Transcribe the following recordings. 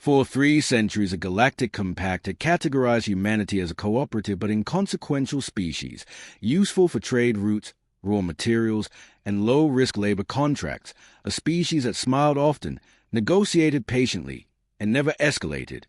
For 3 centuries, a galactic compact had categorized humanity as a cooperative but inconsequential species, useful for trade routes, raw materials, and low-risk labor contracts, a species that smiled often, negotiated patiently, and never escalated.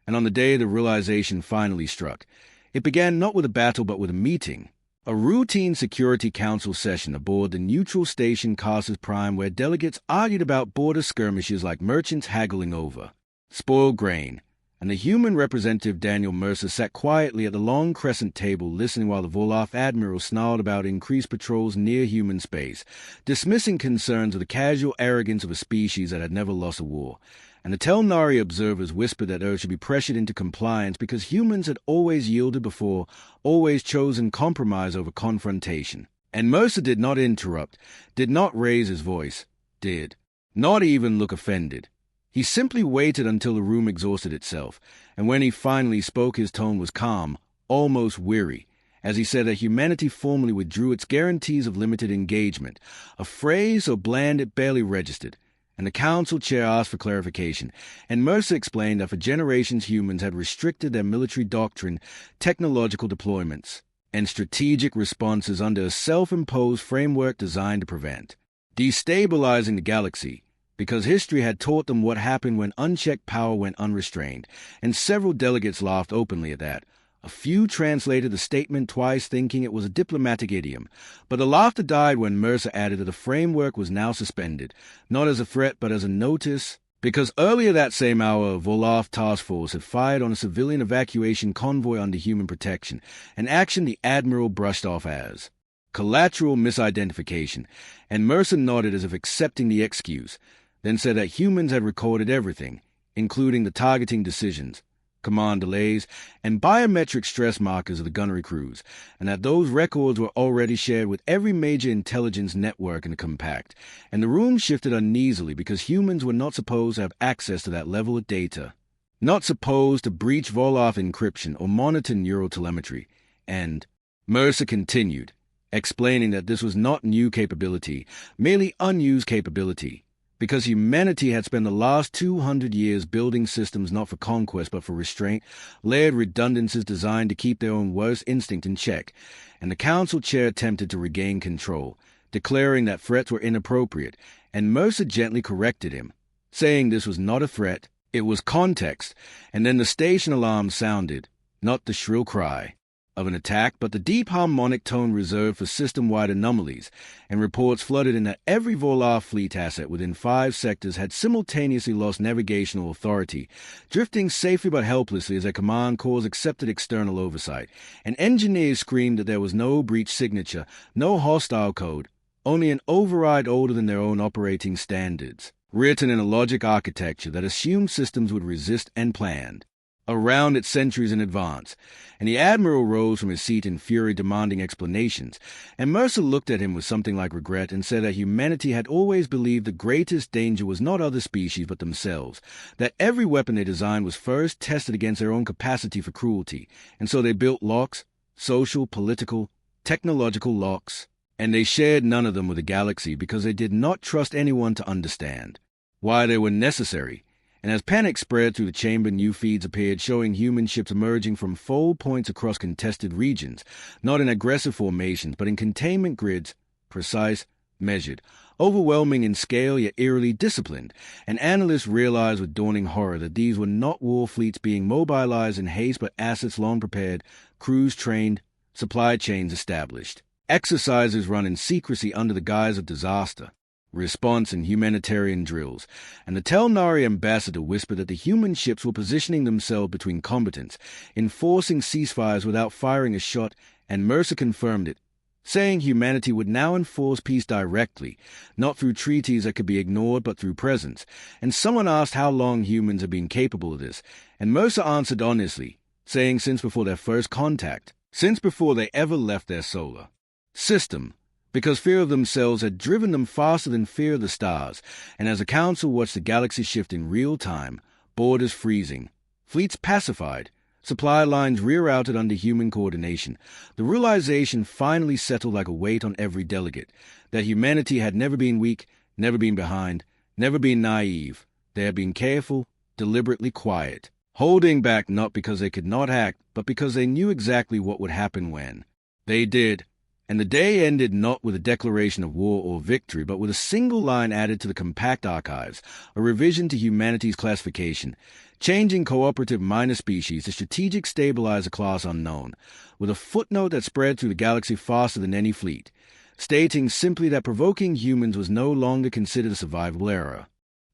And on the day the realization finally struck, it began not with a battle but with a meeting. A routine Security Council session aboard the neutral station Cassus Prime where delegates argued about border skirmishes like merchants haggling over spoiled grain, and the human representative Daniel Mercer sat quietly at the long crescent table listening while the Volaf admirals snarled about increased patrols near human space, dismissing concerns of the casual arrogance of a species that had never lost a war. And the Telnari observers whispered that Earth should be pressured into compliance because humans had always yielded before, always chosen compromise over confrontation. And Mercer did not interrupt, did not raise his voice, did not even look offended. He simply waited until the room exhausted itself, and when he finally spoke his tone was calm, almost weary, as he said that humanity formally withdrew its guarantees of limited engagement, a phrase so bland it barely registered, and the council chair asked for clarification, and Mercer explained that for generations humans had restricted their military doctrine, technological deployments, and strategic responses under a self-imposed framework designed to prevent destabilizing the galaxy, because history had taught them what happened when unchecked power went unrestrained, and several delegates laughed openly at that. A few translated the statement twice, thinking it was a diplomatic idiom, but the laughter died when Mercer added that the framework was now suspended, not as a threat but as a notice, because earlier that same hour a Volaf task force had fired on a civilian evacuation convoy under human protection, an action the Admiral brushed off as collateral misidentification, and Mercer nodded as if accepting the excuse, then said that humans had recorded everything, including the targeting decisions, command delays, and biometric stress markers of the gunnery crews, and that those records were already shared with every major intelligence network in the compact, and the room shifted uneasily because humans were not supposed to have access to that level of data, not supposed to breach Volaf encryption or monitor neural telemetry, and Mercer continued, explaining that this was not new capability, merely unused capability, because humanity had spent the last 200 years building systems not for conquest but for restraint, layered redundancies designed to keep their own worst instinct in check, and the council chair attempted to regain control, declaring that threats were inappropriate, and Mercer gently corrected him, saying this was not a threat, it was context, and then the station alarm sounded, not the shrill cry of an attack, but the deep harmonic tone reserved for system-wide anomalies, and reports flooded in that every Volaf fleet asset within 5 sectors had simultaneously lost navigational authority, drifting safely but helplessly as their command corps accepted external oversight, and engineers screamed that there was no breach signature, no hostile code, only an override older than their own operating standards, written in a logic architecture that assumed systems would resist and planned around it centuries in advance, and the Admiral rose from his seat in fury demanding explanations, and Mercer looked at him with something like regret and said that humanity had always believed the greatest danger was not other species but themselves, that every weapon they designed was first tested against their own capacity for cruelty, and so they built locks, social, political, technological locks, and they shared none of them with the galaxy because they did not trust anyone to understand why they were necessary. And as panic spread through the chamber, new feeds appeared showing human ships emerging from fold points across contested regions, not in aggressive formations, but in containment grids, precise, measured, overwhelming in scale yet eerily disciplined, and analysts realized with dawning horror that these were not war fleets being mobilized in haste but assets long prepared, crews trained, supply chains established, exercises run in secrecy under the guise of disaster, response and humanitarian drills, and the Telnari ambassador whispered that the human ships were positioning themselves between combatants, enforcing ceasefires without firing a shot, and Mercer confirmed it, saying humanity would now enforce peace directly, not through treaties that could be ignored but through presence, and someone asked how long humans had been capable of this, and Mercer answered honestly, saying since before their first contact, since before they ever left their solar system, because fear of themselves had driven them faster than fear of the stars, and as the Council watched the galaxy shift in real time, borders freezing, fleets pacified, supply lines rerouted under human coordination, the realization finally settled like a weight on every delegate, that humanity had never been weak, never been behind, never been naive. They had been careful, deliberately quiet, holding back not because they could not act, but because they knew exactly what would happen when. They did, and the day ended not with a declaration of war or victory, but with a single line added to the compact archives, a revision to humanity's classification, changing cooperative minor species to strategic stabilizer class unknown, with a footnote that spread through the galaxy faster than any fleet, stating simply that provoking humans was no longer considered a survivable error.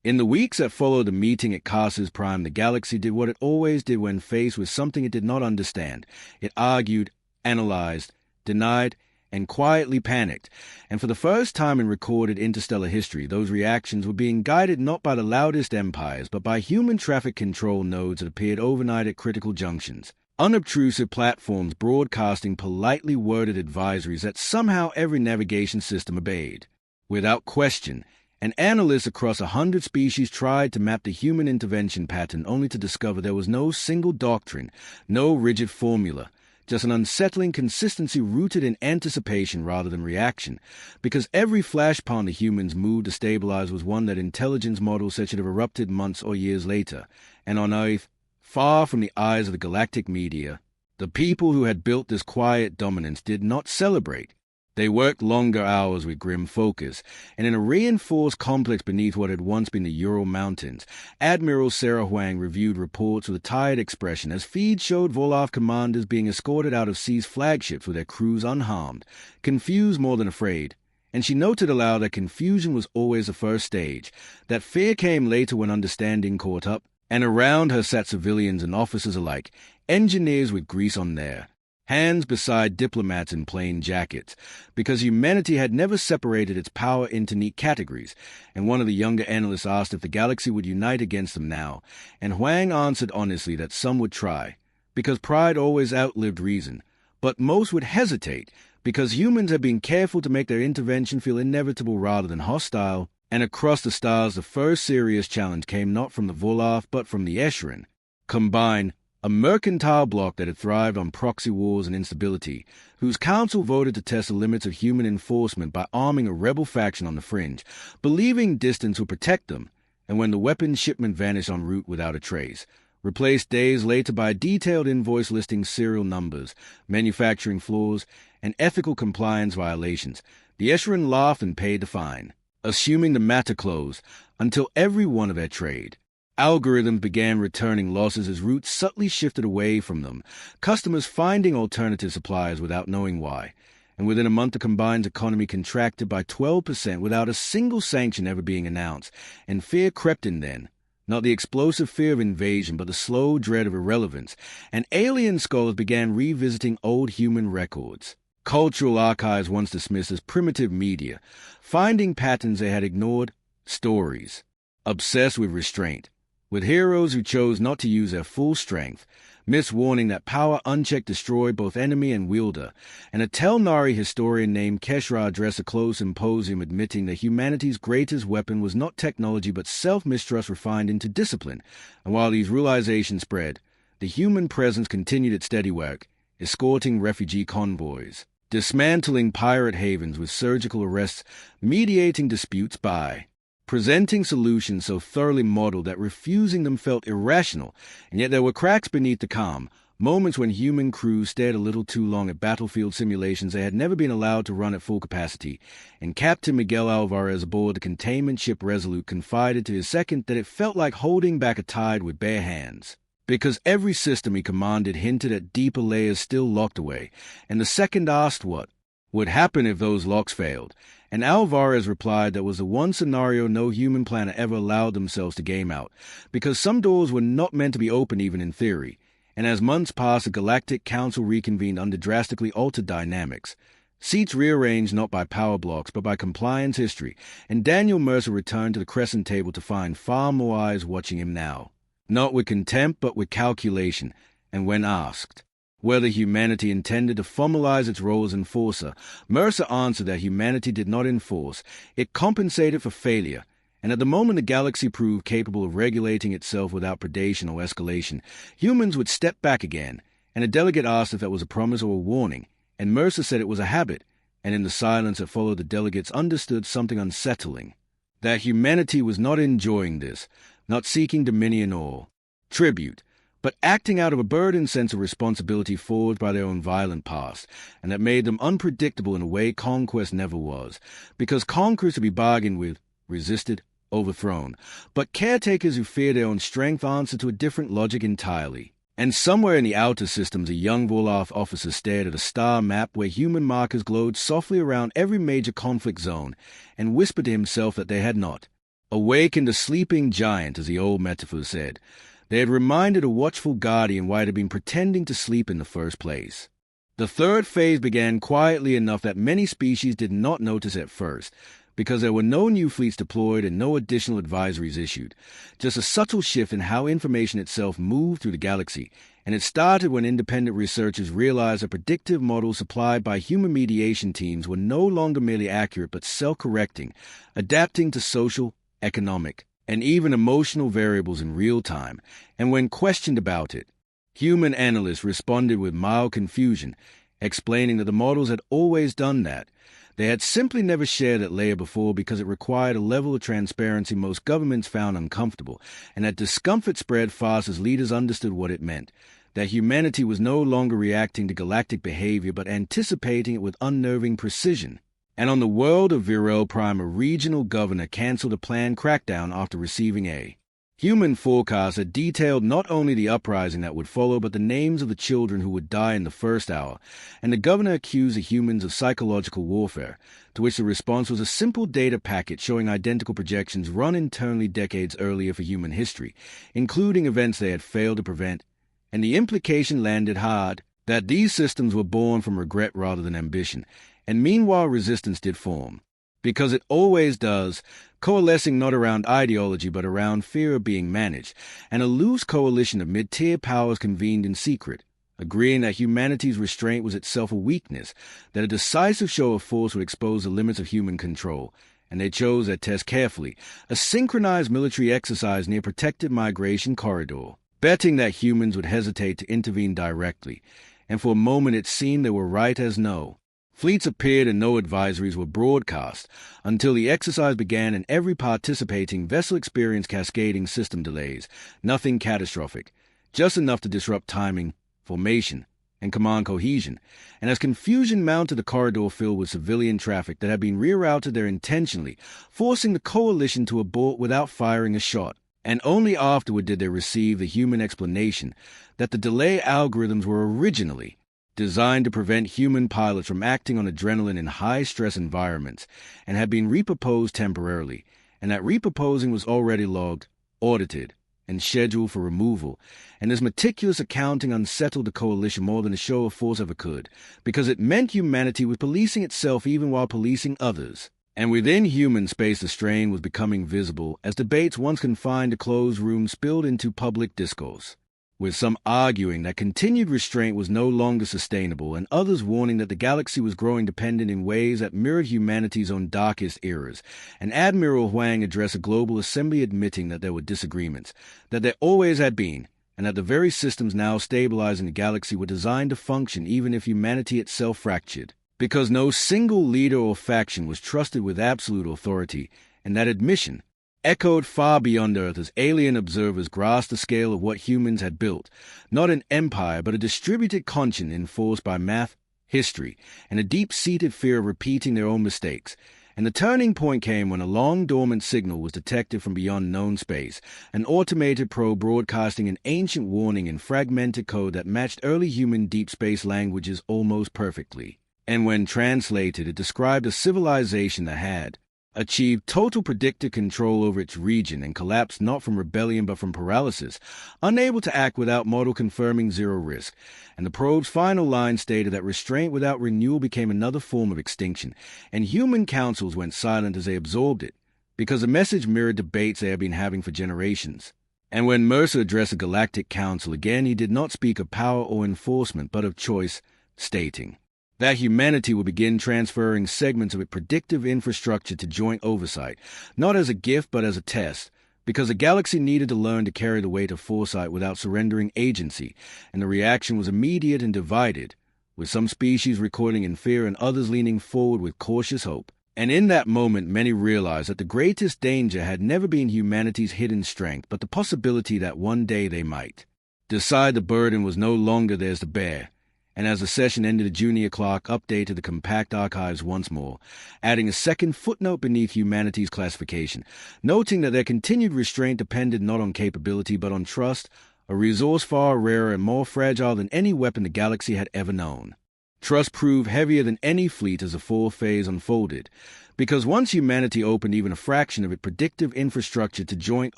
In the weeks that followed the meeting at Casas Prime, the galaxy did what it always did when faced with something it did not understand. It argued, analyzed, denied, and quietly panicked, and for the first time in recorded interstellar history, those reactions were being guided not by the loudest empires, but by human traffic control nodes that appeared overnight at critical junctions. Unobtrusive platforms broadcasting politely worded advisories that somehow every navigation system obeyed. Without question, and analysts across 100 species tried to map the human intervention pattern only to discover there was no single doctrine, no rigid formula, just an unsettling consistency rooted in anticipation rather than reaction, because every flashpoint the humans moved to stabilize was one that intelligence models said should have erupted months or years later, and on Earth, far from the eyes of the galactic media, the people who had built this quiet dominance did not celebrate. They worked longer hours with grim focus, and in a reinforced complex beneath what had once been the Ural Mountains, Admiral Sarah Huang reviewed reports with a tired expression as feeds showed Volov commanders being escorted out of Sea's flagships with their crews unharmed, confused more than afraid. And she noted aloud that confusion was always the first stage, that fear came later when understanding caught up, and around her sat civilians and officers alike, engineers with grease on their hands beside diplomats in plain jackets, because humanity had never separated its power into neat categories, and one of the younger analysts asked if the galaxy would unite against them now, and Huang answered honestly that some would try, because pride always outlived reason, but most would hesitate, because humans had been careful to make their intervention feel inevitable rather than hostile, and across the stars the first serious challenge came not from the Volov but from the Escharon. Combined, a mercantile bloc that had thrived on proxy wars and instability, whose council voted to test the limits of human enforcement by arming a rebel faction on the fringe, believing distance would protect them, and when the weapons shipment vanished en route without a trace, replaced days later by a detailed invoice listing serial numbers, manufacturing flaws, and ethical compliance violations, the Escharon laughed and paid the fine, assuming the matter closed, until every one of their trade. Algorithms began returning losses as routes subtly shifted away from them, customers finding alternative suppliers without knowing why, and within a month the combined economy contracted by 12% without a single sanction ever being announced, and fear crept in then, not the explosive fear of invasion but the slow dread of irrelevance, and alien scholars began revisiting old human records, cultural archives once dismissed as primitive media, finding patterns they had ignored, stories, obsessed with restraint, with heroes who chose not to use their full strength, myths warning that power unchecked destroyed both enemy and wielder, and a Telnari historian named Keshra addressed a closed symposium admitting that humanity's greatest weapon was not technology but self-mistrust refined into discipline, and while these realizations spread, the human presence continued its steady work, escorting refugee convoys, dismantling pirate havens with surgical arrests, mediating disputes by presenting solutions so thoroughly modeled that refusing them felt irrational, and yet there were cracks beneath the calm, moments when human crews stared a little too long at battlefield simulations they had never been allowed to run at full capacity, and Captain Miguel Alvarez aboard the containment ship Resolute confided to his second that it felt like holding back a tide with bare hands, because every system he commanded hinted at deeper layers still locked away, and the second asked what would happen if those locks failed, and Alvarez replied that was the one scenario no human planet ever allowed themselves to game out, because some doors were not meant to be open even in theory, and as months passed the Galactic Council reconvened under drastically altered dynamics, seats rearranged not by power blocks but by compliance history, and Daniel Mercer returned to the crescent table to find far more eyes watching him now, not with contempt but with calculation, and when asked whether humanity intended to formalize its role as enforcer, Mercer answered that humanity did not enforce, it compensated for failure, and at the moment the galaxy proved capable of regulating itself without predation or escalation, humans would step back again, and a delegate asked if that was a promise or a warning, and Mercer said it was a habit, and in the silence that followed the delegates understood something unsettling, that humanity was not enjoying this, not seeking dominion or tribute, but acting out of a burdened sense of responsibility forged by their own violent past, and that made them unpredictable in a way conquest never was, because conquerors to be bargained with, resisted, overthrown, but caretakers who fear their own strength answer to a different logic entirely. And somewhere in the outer systems, a young Vorloth officer stared at a star map where human markers glowed softly around every major conflict zone, and whispered to himself that they had not awakened a sleeping giant, as the old metaphor said. They had reminded a watchful guardian why it had been pretending to sleep in the first place. The third phase began quietly enough that many species did not notice at first, because there were no new fleets deployed and no additional advisories issued, just a subtle shift in how information itself moved through the galaxy, and it started when independent researchers realized that predictive models supplied by human mediation teams were no longer merely accurate but self-correcting, adapting to social, economic, and even emotional variables in real time, and when questioned about it, human analysts responded with mild confusion, explaining that the models had always done that. They had simply never shared that layer before because it required a level of transparency most governments found uncomfortable, and that discomfort spread fast as leaders understood what it meant, that humanity was no longer reacting to galactic behavior but anticipating it with unnerving precision. And on the world of Virel Prime, a regional governor canceled a planned crackdown after receiving a human forecast that detailed not only the uprising that would follow, but the names of the children who would die in the first hour, and the governor accused the humans of psychological warfare, to which the response was a simple data packet showing identical projections run internally decades earlier for human history, including events they had failed to prevent, and the implication landed hard that these systems were born from regret rather than ambition, and meanwhile resistance did form. Because it always does, coalescing not around ideology but around fear of being managed, and a loose coalition of mid-tier powers convened in secret, agreeing that humanity's restraint was itself a weakness, that a decisive show of force would expose the limits of human control, and they chose their test carefully, a synchronized military exercise near protected migration corridor, betting that humans would hesitate to intervene directly, and for a moment it seemed they were right as no. Fleets appeared and no advisories were broadcast until the exercise began, and every participating vessel experienced cascading system delays, nothing catastrophic, just enough to disrupt timing, formation, and command cohesion, and as confusion mounted, the corridor filled with civilian traffic that had been rerouted there intentionally, forcing the coalition to abort without firing a shot. And only afterward did they receive the human explanation that the delay algorithms were originally designed to prevent human pilots from acting on adrenaline in high-stress environments, and had been reproposed temporarily, and that reproposing was already logged, audited, and scheduled for removal, and this meticulous accounting unsettled the coalition more than a show of force ever could, because it meant humanity was policing itself even while policing others. And within human space the strain was becoming visible as debates once confined to closed rooms spilled into public discourse, with some arguing that continued restraint was no longer sustainable, and others warning that the galaxy was growing dependent in ways that mirrored humanity's own darkest eras, and Admiral Huang addressed a global assembly admitting that there were disagreements, that there always had been, and that the very systems now stabilizing the galaxy were designed to function even if humanity itself fractured, because no single leader or faction was trusted with absolute authority, and that admission echoed far beyond Earth as alien observers grasped the scale of what humans had built, not an empire but a distributed conscience enforced by math, history, and a deep-seated fear of repeating their own mistakes. And the turning point came when a long-dormant signal was detected from beyond known space, an automated probe broadcasting an ancient warning in fragmented code that matched early human deep space languages almost perfectly. And when translated, it described a civilization that had achieved total predictive control over its region and collapsed not from rebellion but from paralysis, unable to act without model confirming zero risk. And the probe's final line stated that restraint without renewal became another form of extinction, and human councils went silent as they absorbed it, because the message mirrored debates they had been having for generations. And when Mercer addressed the Galactic Council again, he did not speak of power or enforcement, but of choice, stating that humanity would begin transferring segments of its predictive infrastructure to joint oversight, not as a gift but as a test, because the galaxy needed to learn to carry the weight of foresight without surrendering agency, and the reaction was immediate and divided, with some species recoiling in fear and others leaning forward with cautious hope. And in that moment, many realized that the greatest danger had never been humanity's hidden strength, but the possibility that one day they might decide the burden was no longer theirs to bear. And as the session ended, a junior clerk updated the compact archives once more, adding a second footnote beneath humanity's classification, noting that their continued restraint depended not on capability but on trust, a resource far rarer and more fragile than any weapon the galaxy had ever known. Trust proved heavier than any fleet as the fourth phase unfolded, because once humanity opened even a fraction of its predictive infrastructure to joint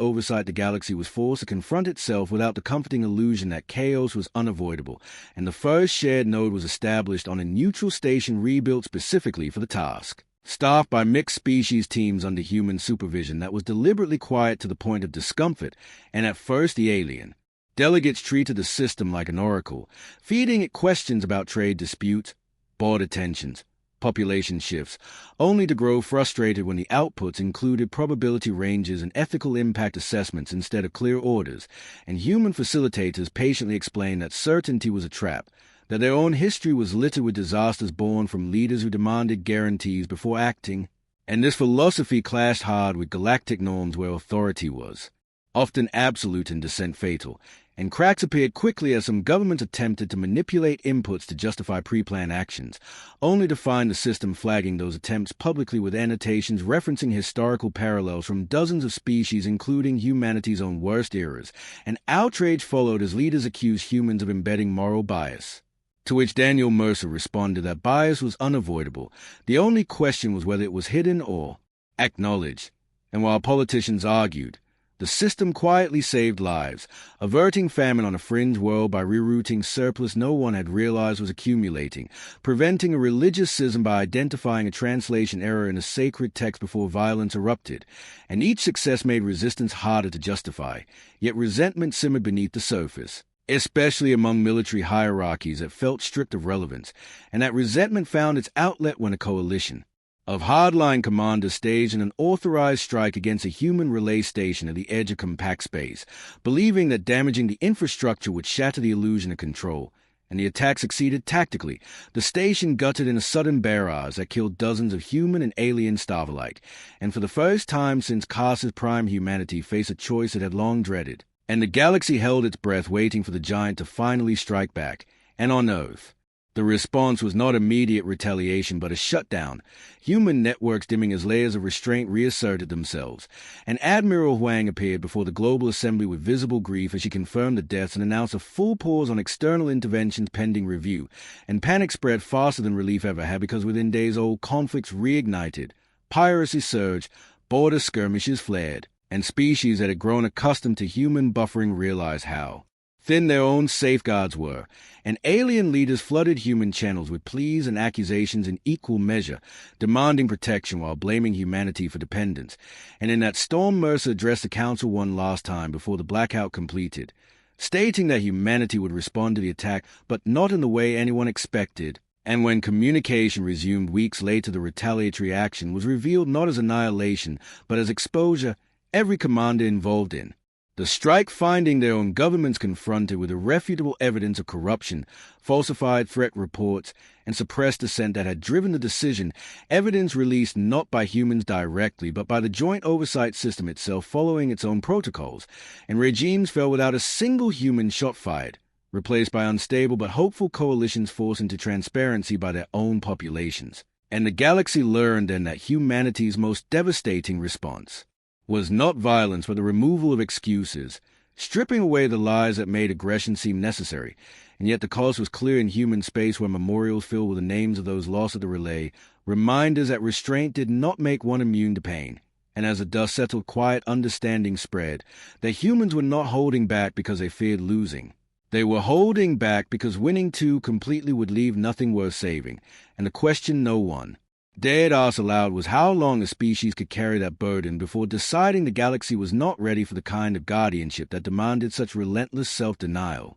oversight, the galaxy was forced to confront itself without the comforting illusion that chaos was unavoidable, and the first shared node was established on a neutral station rebuilt specifically for the task. Staffed by mixed species teams under human supervision that was deliberately quiet to the point of discomfort, and at first the alien delegates treated the system like an oracle, feeding it questions about trade disputes, border tensions, population shifts, only to grow frustrated when the outputs included probability ranges and ethical impact assessments instead of clear orders, and human facilitators patiently explained that certainty was a trap, that their own history was littered with disasters born from leaders who demanded guarantees before acting, and this philosophy clashed hard with galactic norms where authority was often absolute and dissent fatal, and cracks appeared quickly as some governments attempted to manipulate inputs to justify pre-planned actions, only to find the system flagging those attempts publicly with annotations referencing historical parallels from dozens of species, including humanity's own worst eras, and outrage followed as leaders accused humans of embedding moral bias. To which Daniel Mercer responded that bias was unavoidable. The only question was whether it was hidden or acknowledged. And while politicians argued, the system quietly saved lives, averting famine on a fringe world by rerouting surplus no one had realized was accumulating, preventing a religious schism by identifying a translation error in a sacred text before violence erupted, and each success made resistance harder to justify, yet resentment simmered beneath the surface, especially among military hierarchies that felt stripped of relevance, and that resentment found its outlet when a coalition of hardline commanders staged an unauthorized strike against a human relay station at the edge of compact space, believing that damaging the infrastructure would shatter the illusion of control, and the attack succeeded tactically. The station gutted in a sudden barrage that killed dozens of human and alien staff alike, and for the first time since Cars's prime, humanity faced a choice it had long dreaded, and the galaxy held its breath waiting for the giant to finally strike back. And on Earth, the response was not immediate retaliation, but a shutdown, human networks dimming as layers of restraint reasserted themselves. And Admiral Huang appeared before the global assembly with visible grief as she confirmed the deaths and announced a full pause on external interventions pending review. And panic spread faster than relief ever had, because within days old conflicts reignited, piracy surged, border skirmishes flared, and species that had grown accustomed to human buffering realized how thin their own safeguards were, and alien leaders flooded human channels with pleas and accusations in equal measure, demanding protection while blaming humanity for dependence. And in that storm, Mercer addressed the Council one last time before the blackout completed, stating that humanity would respond to the attack, but not in the way anyone expected. And when communication resumed weeks later, the retaliatory action was revealed not as annihilation, but as exposure every commander involved in. The strike finding their own governments confronted with irrefutable evidence of corruption, falsified threat reports, and suppressed dissent that had driven the decision, evidence released not by humans directly, but by the joint oversight system itself following its own protocols, and regimes fell without a single human shot fired, replaced by unstable but hopeful coalitions forced into transparency by their own populations. And the galaxy learned then that humanity's most devastating response was not violence, but the removal of excuses, stripping away the lies that made aggression seem necessary. And yet the cost was clear in human space, where memorials filled with the names of those lost at the relay, reminders that restraint did not make one immune to pain. And as the dust settled, quiet understanding spread, that humans were not holding back because they feared losing. They were holding back because winning too completely would leave nothing worth saving. And the question no one dared ask aloud was how long a species could carry that burden before deciding the galaxy was not ready for the kind of guardianship that demanded such relentless self-denial.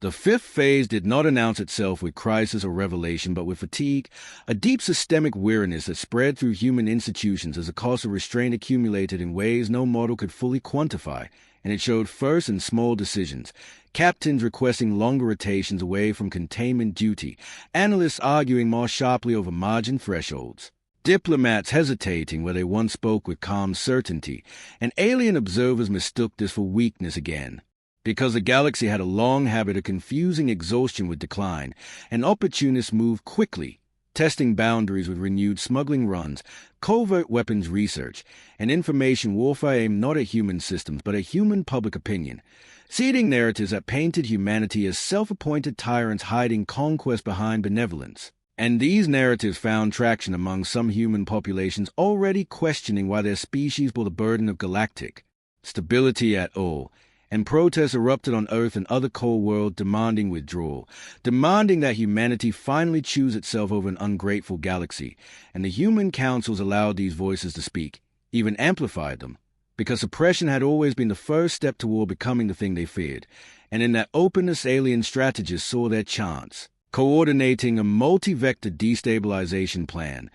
The fifth phase did not announce itself with crisis or revelation, but with fatigue, a deep systemic weariness that spread through human institutions as the cost of restraint accumulated in ways no model could fully quantify, and it showed first in small decisions, captains requesting longer rotations away from containment duty, analysts arguing more sharply over margin thresholds, Diplomats hesitating where they once spoke with calm certainty, and alien observers mistook this for weakness again. Because the galaxy had a long habit of confusing exhaustion with decline, and opportunists moved quickly, testing boundaries with renewed smuggling runs, covert weapons research, and information warfare aimed not at human systems but at human public opinion, seeding narratives that painted humanity as self-appointed tyrants hiding conquest behind benevolence. And these narratives found traction among some human populations already questioning why their species bore the burden of galactic stability at all, and protests erupted on Earth and other cold worlds demanding withdrawal, demanding that humanity finally choose itself over an ungrateful galaxy, and the human councils allowed these voices to speak, even amplified them, because suppression had always been the first step toward becoming the thing they feared, and in that openness alien strategists saw their chance, coordinating a multi-vector destabilization plan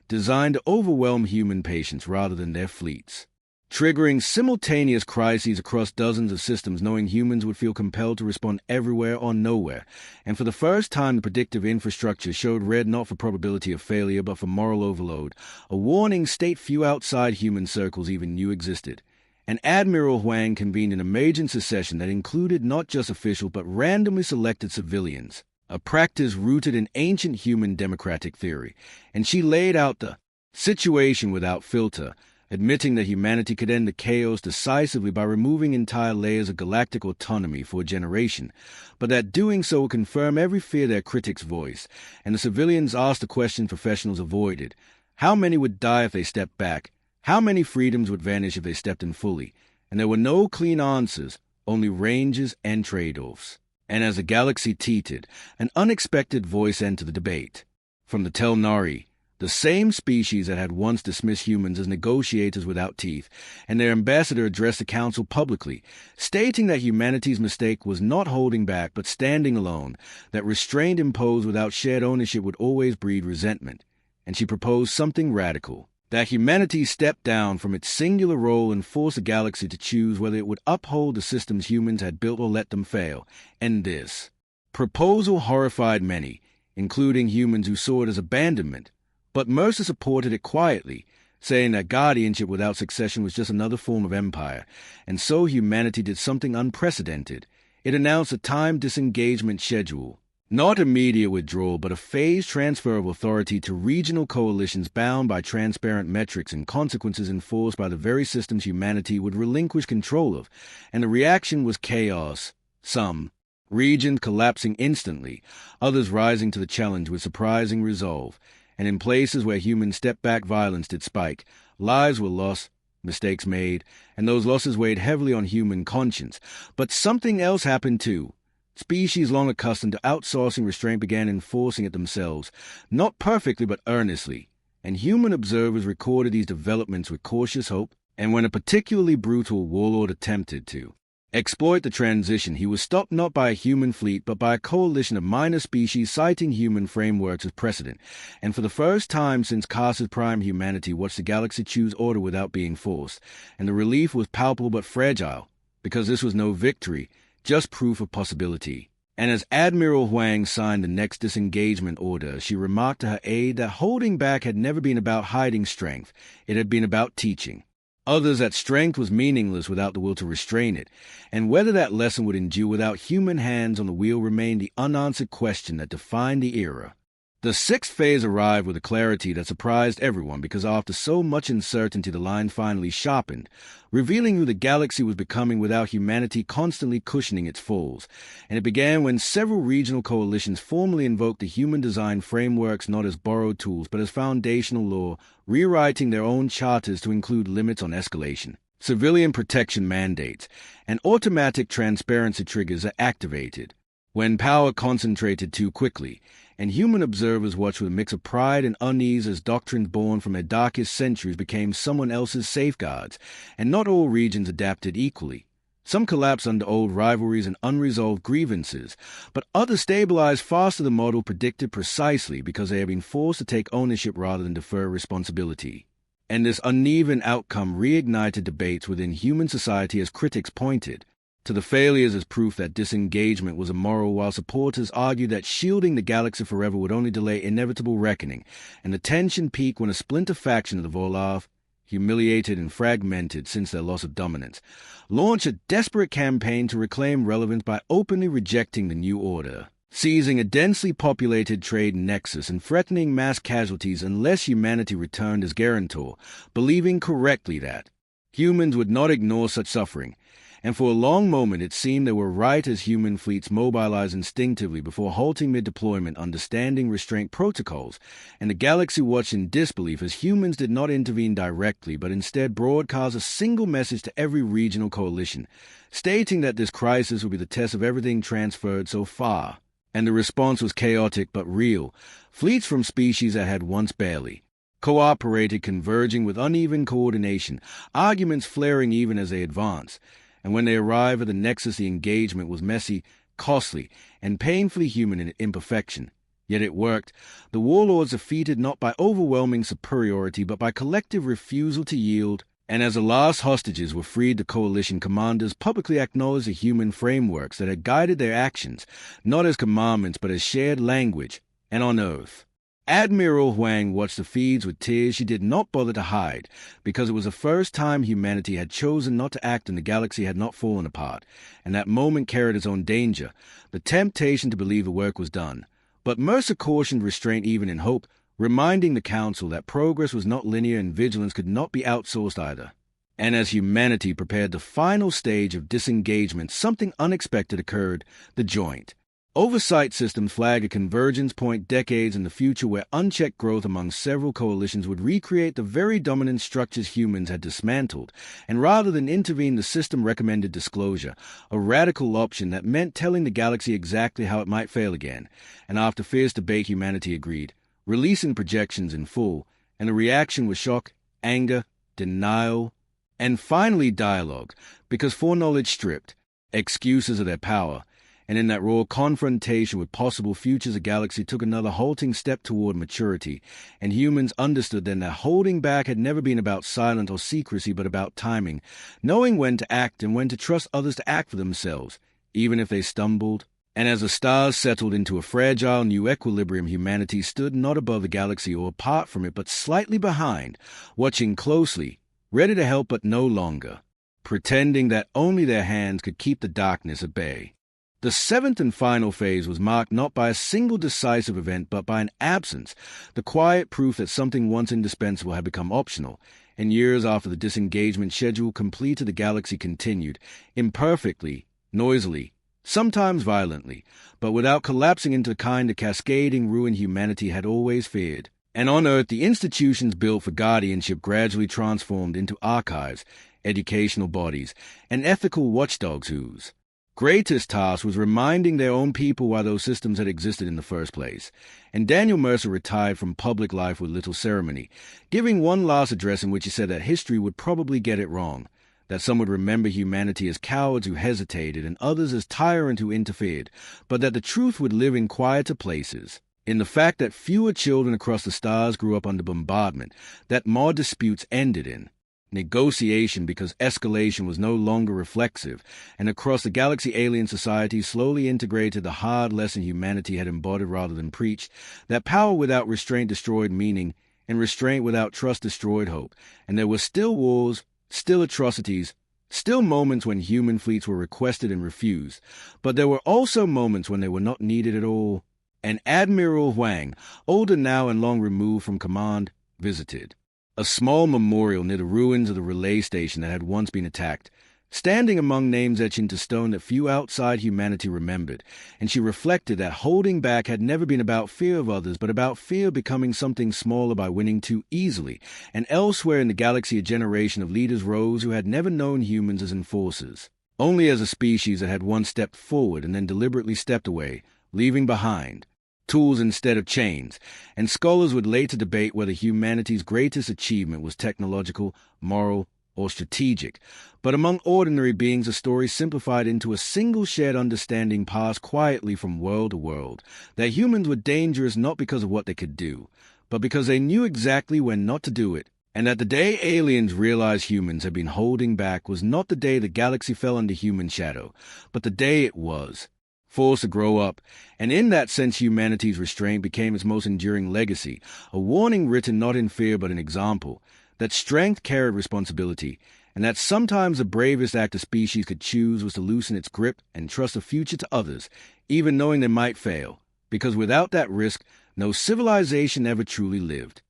designed to overwhelm human patience rather than their fleets, triggering simultaneous crises across dozens of systems, knowing humans would feel compelled to respond everywhere or nowhere. And for the first time, the predictive infrastructure showed red not for probability of failure but for moral overload, a warning state few outside human circles even knew existed. And Admiral Huang convened an emergency session that included not just officials but randomly selected civilians, a practice rooted in ancient human democratic theory. And she laid out the situation without filter, admitting that humanity could end the chaos decisively by removing entire layers of galactic autonomy for a generation, but that doing so would confirm every fear their critics voiced. And the civilians asked the question professionals avoided: how many would die if they stepped back? How many freedoms would vanish if they stepped in fully? And there were no clean answers, only ranges and trade-offs. And as the galaxy teetered, an unexpected voice entered the debate. From the Telnari, the same species that had once dismissed humans as negotiators without teeth, and their ambassador addressed the council publicly, stating that humanity's mistake was not holding back but standing alone, that restraint imposed without shared ownership would always breed resentment. And she proposed something radical: that humanity step down from its singular role and force the galaxy to choose whether it would uphold the systems humans had built or let them fail. And this proposal horrified many, including humans who saw it as abandonment. But Mercer supported it quietly, saying that guardianship without succession was just another form of empire, and so humanity did something unprecedented. It announced a timed disengagement schedule, not immediate withdrawal, but a phased transfer of authority to regional coalitions bound by transparent metrics and consequences enforced by the very systems humanity would relinquish control of, and the reaction was chaos. Some regions collapsing instantly, others rising to the challenge with surprising resolve. And in places where humans stepped back, violence did spike. Lives were lost, mistakes made, and those losses weighed heavily on human conscience. But something else happened too. Species long accustomed to outsourcing restraint began enforcing it themselves, not perfectly but earnestly. And human observers recorded these developments with cautious hope, and when a particularly brutal warlord attempted to exploit the transition, he was stopped not by a human fleet but by a coalition of minor species citing human frameworks as precedent. And for the first time since Cass's prime, humanity watched the galaxy choose order without being forced, and the relief was palpable but fragile, because this was no victory, just proof of possibility. And as Admiral Huang signed the next disengagement order, she remarked to her aide that holding back had never been about hiding strength, it had been about teaching others that strength was meaningless without the will to restrain it, and whether that lesson would endure without human hands on the wheel remained the unanswered question that defined the era. The sixth phase arrived with a clarity that surprised everyone, because after so much uncertainty the line finally sharpened, revealing who the galaxy was becoming without humanity constantly cushioning its falls. And it began when several regional coalitions formally invoked the human-designed frameworks not as borrowed tools but as foundational law, rewriting their own charters to include limits on escalation, civilian protection mandates, and automatic transparency triggers are activated when power concentrated too quickly. And human observers watched with a mix of pride and unease as doctrines born from their darkest centuries became someone else's safeguards, and not all regions adapted equally. Some collapsed under old rivalries and unresolved grievances, but others stabilized faster than the model predicted precisely because they had been forced to take ownership rather than defer responsibility. And this uneven outcome reignited debates within human society as critics pointed. to the failures as proof that disengagement was immoral, while supporters argued that shielding the galaxy forever would only delay inevitable reckoning, and the tension peaked when a splinter faction of the Volov, humiliated and fragmented since their loss of dominance, launched a desperate campaign to reclaim relevance by openly rejecting the new order, seizing a densely populated trade nexus and threatening mass casualties unless humanity returned as guarantor, believing correctly that humans would not ignore such suffering. And for a long moment it seemed they were right as human fleets mobilized instinctively before halting mid-deployment, understanding restraint protocols, and the galaxy watched in disbelief as humans did not intervene directly but instead broadcast a single message to every regional coalition, stating that this crisis would be the test of everything transferred so far. And the response was chaotic but real. Fleets from species that had once barely cooperated converging with uneven coordination, arguments flaring even as they advanced. And when they arrived at the nexus, the engagement was messy, costly, and painfully human in imperfection. Yet it worked. The warlords defeated not by overwhelming superiority, but by collective refusal to yield. And as the last hostages were freed, the coalition commanders publicly acknowledged the human frameworks that had guided their actions, not as commandments, but as shared language, and on Earth. Admiral Huang watched the feeds with tears she did not bother to hide, because it was the first time humanity had chosen not to act and the galaxy had not fallen apart, and that moment carried its own danger, the temptation to believe the work was done. But Mercer cautioned restraint even in hope, reminding the Council that progress was not linear and vigilance could not be outsourced either. And as humanity prepared the final stage of disengagement, something unexpected occurred: the joint oversight systems flag a convergence point decades in the future where unchecked growth among several coalitions would recreate the very dominant structures humans had dismantled, and rather than intervene, the system recommended disclosure, a radical option that meant telling the galaxy exactly how it might fail again. And after fierce debate, humanity agreed, releasing projections in full, and the reaction was shock, anger, denial, and finally dialogue, because foreknowledge stripped excuses of their power. And in that raw confrontation with possible futures, the galaxy took another halting step toward maturity, and humans understood then that holding back had never been about silence or secrecy, but about timing, knowing when to act and when to trust others to act for themselves, even if they stumbled. And as the stars settled into a fragile new equilibrium, humanity stood not above the galaxy or apart from it, but slightly behind, watching closely, ready to help but no longer, pretending that only their hands could keep the darkness at bay. The seventh and final phase was marked not by a single decisive event, but by an absence, the quiet proof that something once indispensable had become optional. And years after the disengagement schedule completed, the galaxy continued, imperfectly, noisily, sometimes violently, but without collapsing into the kind of cascading ruin humanity had always feared. And on Earth, the institutions built for guardianship gradually transformed into archives, educational bodies, and ethical watchdogs whose greatest task was reminding their own people why those systems had existed in the first place. And Daniel Mercer retired from public life with little ceremony, giving one last address in which he said that history would probably get it wrong, that some would remember humanity as cowards who hesitated and others as tyrants who interfered, but that the truth would live in quieter places, in the fact that fewer children across the stars grew up under bombardment, that more disputes ended in negotiation because escalation was no longer reflexive, and across the galaxy alien societies slowly integrated the hard lesson humanity had embodied rather than preached, that power without restraint destroyed meaning, and restraint without trust destroyed hope. And there were still wars, still atrocities, still moments when human fleets were requested and refused, but there were also moments when they were not needed at all. And Admiral Huang, older now and long removed from command, visited a small memorial near the ruins of the relay station that had once been attacked, standing among names etched into stone that few outside humanity remembered, and she reflected that holding back had never been about fear of others, but about fear becoming something smaller by winning too easily. And elsewhere in the galaxy, a generation of leaders rose who had never known humans as enforcers, only as a species that had once stepped forward and then deliberately stepped away, leaving behind tools instead of chains. And scholars would later debate whether humanity's greatest achievement was technological, moral, or strategic. But among ordinary beings, a story simplified into a single shared understanding passed quietly from world to world, that humans were dangerous not because of what they could do, but because they knew exactly when not to do it, And that the day aliens realized humans had been holding back was not the day the galaxy fell under human shadow, but the day it was, forced to grow up, and in that sense humanity's restraint became its most enduring legacy, a warning written not in fear but in example, that strength carried responsibility, and that sometimes the bravest act a species could choose was to loosen its grip and trust the future to others, even knowing they might fail, because without that risk, no civilization ever truly lived.